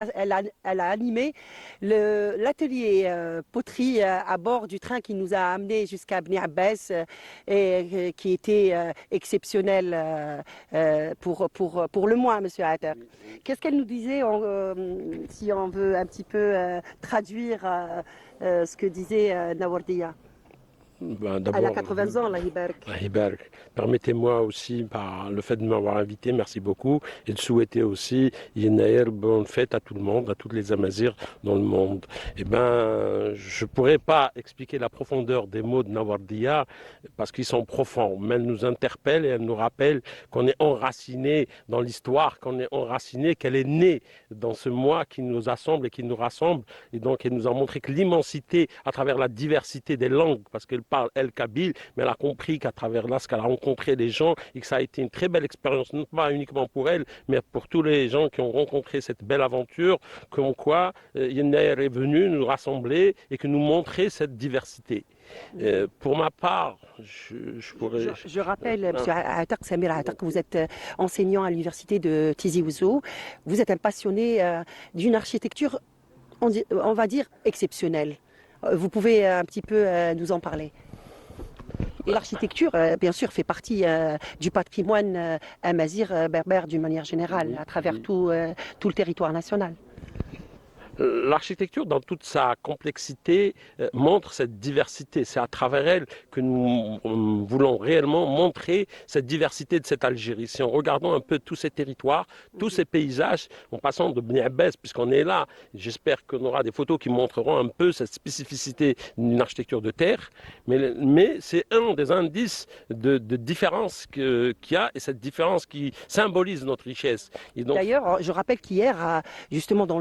Elle a animé l'atelier poterie à bord du train qui nous a amenés jusqu'à Bni Abbas et qui était exceptionnel pour le mois, Monsieur Atter. Qu'est-ce qu'elle nous disait, si on veut un petit peu traduire ce que disait Nawardiya? Elle a D'abord, 80 ans, la Hiberg. Hiberg, permettez-moi aussi, par le fait de m'avoir invité, merci beaucoup, et de souhaiter aussi une bonne fête à tout le monde, à toutes les Amazirs dans le monde. Je ne pourrais pas expliquer la profondeur des mots de Nawardiya parce qu'ils sont profonds, mais elles nous interpellent et elles nous rappellent qu'on est enraciné dans l'histoire, qu'on est enraciné, qu'elle est née dans ce mois qui nous assemble et qui nous rassemble. Et donc, elle nous a montré que l'immensité, à travers la diversité des langues, parce qu'elle parle, elle, kabyle, mais elle a compris qu'à travers là, ce qu'elle a rencontré des gens et que ça a été une très belle expérience, non pas uniquement pour elle, mais pour tous les gens qui ont rencontré cette belle aventure, comme quoi Yennaer est venu nous rassembler et que nous montrer cette diversité. Pour ma part, je pourrais... Je rappelle, M. Atak, Samir Atak, que vous êtes enseignant à l'université de Tizi Ouzou. Vous êtes un passionné d'une architecture, on va dire, exceptionnelle. Vous pouvez un petit peu nous en parler. Et l'architecture, bien sûr, fait partie du patrimoine amazir berbère d'une manière générale, à travers tout le territoire national. L'architecture, dans toute sa complexité, montre cette diversité. C'est à travers elle que nous voulons réellement montrer cette diversité de cette Algérie. Si on regardons un peu tous ces territoires, tous ces paysages, en passant de Bni Abbas, puisqu'on est là, j'espère qu'on aura des photos qui montreront un peu cette spécificité d'une architecture de terre, mais c'est un des indices de différence qu'il y a, et cette différence qui symbolise notre richesse. D'ailleurs, je rappelle qu'hier, justement, dans